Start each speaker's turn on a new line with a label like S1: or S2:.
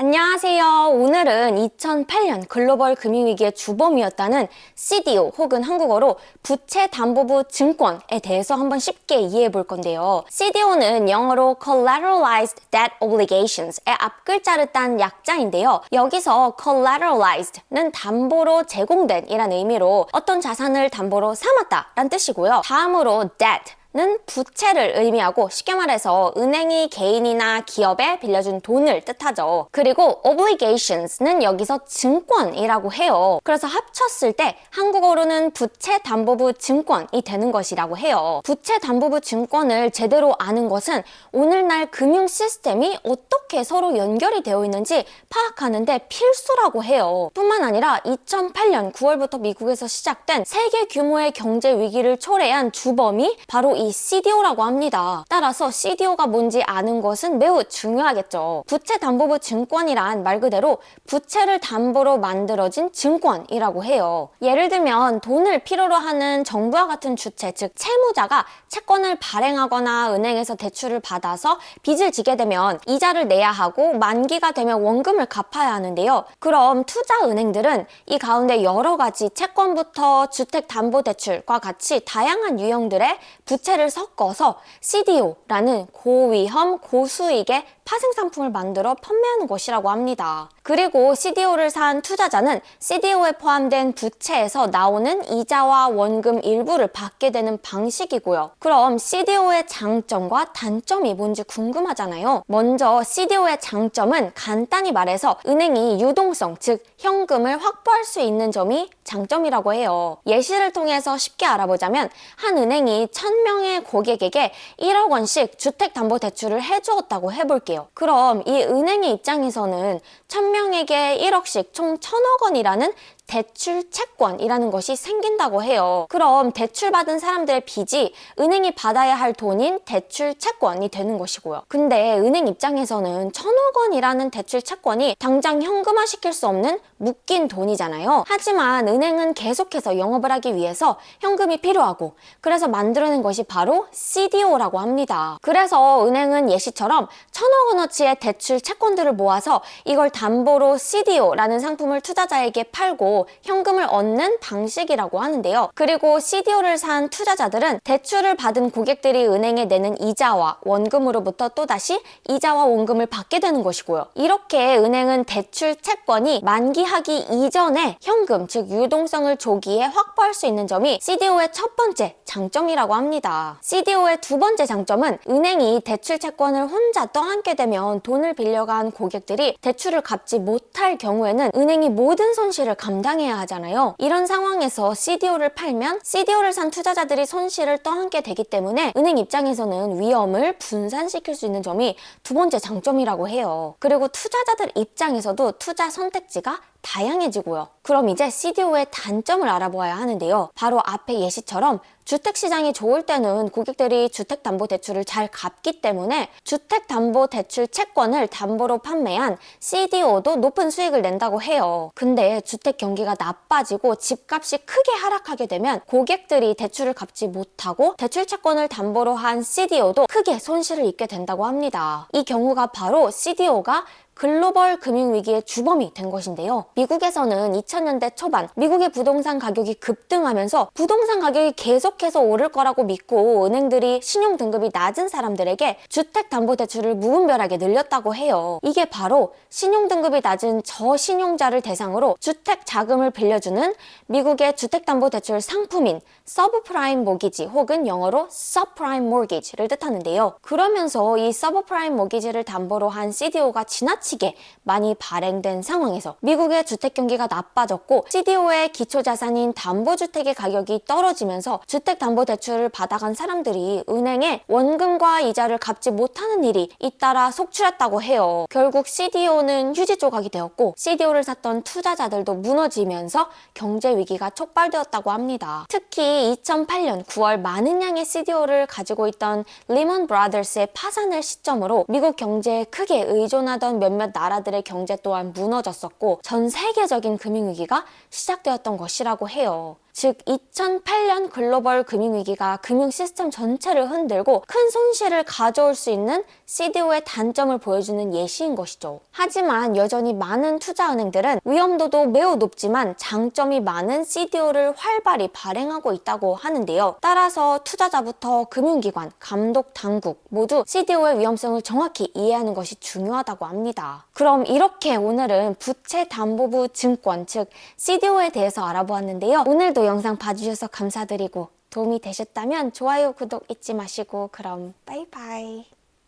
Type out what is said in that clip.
S1: 안녕하세요. 오늘은 2008년 글로벌 금융위기의 주범이었다는 CDO 혹은 한국어로 부채담보부 증권에 대해서 한번 쉽게 이해해 볼 건데요. CDO는 영어로 Collateralized Debt Obligations의 앞글자를 딴 약자인데요. 여기서 Collateralized는 담보로 제공된 이란 의미로 어떤 자산을 담보로 삼았다 라는 뜻이고요. 다음으로 Debt 는 부채를 의미하고 쉽게 말해서 은행이 개인이나 기업에 빌려준 돈을 뜻하죠. 그리고 obligations는 여기서 증권이라고 해요. 그래서 합쳤을 때 한국어로는 부채담보부 증권이 되는 것이라고 해요. 부채담보부 증권을 제대로 아는 것은 오늘날 금융 시스템이 어떻게 서로 연결이 되어 있는지 파악하는데 필수라고 해요. 뿐만 아니라 2008년 9월부터 미국에서 시작된 세계 규모의 경제 위기를 초래한 주범이 바로 이 CDO라고 합니다. 따라서 CDO가 뭔지 아는 것은 매우 중요하겠죠. 부채담보부 증권이란 말 그대로 부채를 담보로 만들어진 증권이라고 해요. 예를 들면 돈을 필요로 하는 정부와 같은 주체, 즉 채무자가 채권을 발행하거나 은행에서 대출을 받아서 빚을 지게 되면 이자를 내야 하고 만기가 되면 원금을 갚아야 하는데요. 그럼 투자은행들은 이 가운데 여러 가지 채권부터 주택담보대출과 같이 다양한 유형들의 부채를 섞어서 CDO라는 고위험, 고수익의 파생상품을 만들어 판매하는 것이라고 합니다. 그리고 CDO를 산 투자자는 CDO에 포함된 부채에서 나오는 이자와 원금 일부를 받게 되는 방식이고요. 그럼 CDO의 장점과 단점이 뭔지 궁금하잖아요. 먼저 CDO의 장점은 간단히 말해서 은행이 유동성, 즉 현금을 확보할 수 있는 점이 장점이라고 해요. 예시를 통해서 쉽게 알아보자면 한 은행이 1000명의 고객에게 1억 원씩 주택담보대출을 해주었다고 해볼게요. 그럼 이 은행의 입장에서는 1000명에게 1억씩 총 1000억 원이라는 대출 채권이라는 것이 생긴다고 해요. 그럼 대출받은 사람들의 빚이 은행이 받아야 할 돈인 대출 채권이 되는 것이고요. 근데 은행 입장에서는 1000억 원이라는 대출 채권이 당장 현금화 시킬 수 없는 묶인 돈이잖아요. 하지만 은행은 계속해서 영업을 하기 위해서 현금이 필요하고 그래서 만들어낸 것이 바로 CDO라고 합니다. 그래서 은행은 예시처럼 1000억 원어치의 대출 채권들을 모아서 이걸 담보로 CDO라는 상품을 투자자에게 팔고 현금을 얻는 방식이라고 하는데요. 그리고 CDO를 산 투자자들은 대출을 받은 고객들이 은행에 내는 이자와 원금으로부터 또다시 이자와 원금을 받게 되는 것이고요. 이렇게 은행은 대출 채권이 만기하기 이전에 현금, 즉 유동성을 조기에 확보할 수 있는 점이 CDO의 첫 번째 장점이라고 합니다. CDO의 두 번째 장점은 은행이 대출 채권을 혼자 떠안게 되면 돈을 빌려간 고객들이 대출을 갚지 못할 경우에는 은행이 모든 손실을 감당해야 하잖아요. 이런 상황에서 CDO를 팔면 CDO를 산 투자자들이 손실을 떠안게 되기 때문에 은행 입장에서는 위험을 분산시킬 수 있는 점이 두 번째 장점이라고 해요. 그리고 투자자들 입장에서도 투자 선택지가 다양해지고요. 그럼 이제 CDO의 단점을 알아보아야 하는데요. 바로 앞의 예시처럼 주택시장이 좋을 때는 고객들이 주택담보대출을 잘 갚기 때문에 주택담보대출 채권을 담보로 판매한 CDO도 높은 수익을 낸다고 해요. 근데 주택 경기가 나빠지고 집값이 크게 하락하게 되면 고객들이 대출을 갚지 못하고 대출 채권을 담보로 한 CDO도 크게 손실을 입게 된다고 합니다. 이 경우가 바로 CDO가 글로벌 금융위기의 주범이 된 것인데요. 미국에서는 2000년대 초반 미국의 부동산 가격이 급등하면서 부동산 가격이 계속해서 오를 거라고 믿고 은행들이 신용등급이 낮은 사람들에게 주택담보대출을 무분별하게 늘렸다고 해요. 이게 바로 신용등급이 낮은 저신용자를 대상으로 주택 자금을 빌려주는 미국의 주택담보대출 상품인 서브프라임 모기지 혹은 영어로 서프라임 모기지를 뜻하는데요. 그러면서 이 서브프라임 모기지를 담보로 한 CDO가 지나치게 많이 발행된 상황에서 미국의 주택 경기가 나빠졌고 CDO의 기초자산인 담보주택의 가격이 떨어지면서 주택담보대출을 받아간 사람들이 은행에 원금과 이자를 갚지 못하는 일이 잇따라 속출했다고 해요. 결국 CDO는 휴지 조각이 되었고 CDO를 샀던 투자자들도 무너지면서 경제 위기가 촉발되었다고 합니다. 특히 2008년 9월 많은 양의 CDO를 가지고 있던 리먼 브라더스의 파산을 시점으로 미국 경제에 크게 의존하던 몇몇 나라들의 경제 또한 무너졌었고 전 세계적인 금융위기가 시작되었던 것이라고 해요. 즉 2008년 글로벌 금융위기가 금융 시스템 전체를 흔들고 큰 손실을 가져올 수 있는 CDO의 단점을 보여주는 예시인 것이죠. 하지만 여전히 많은 투자은행들은 위험도도 매우 높지만 장점이 많은 CDO를 활발히 발행하고 있다고 하는데요. 따라서 투자자부터 금융기관, 감독 당국 모두 CDO의 위험성을 정확히 이해하는 것이 중요하다고 합니다. 그럼 이렇게 오늘은 부채담보부 증권, 즉 CDO에 대해서 알아보았는데요. 오늘도 영상 봐주셔서 감사드리고 도움이 되셨다면 좋아요, 구독 잊지 마시고 그럼 빠이빠이.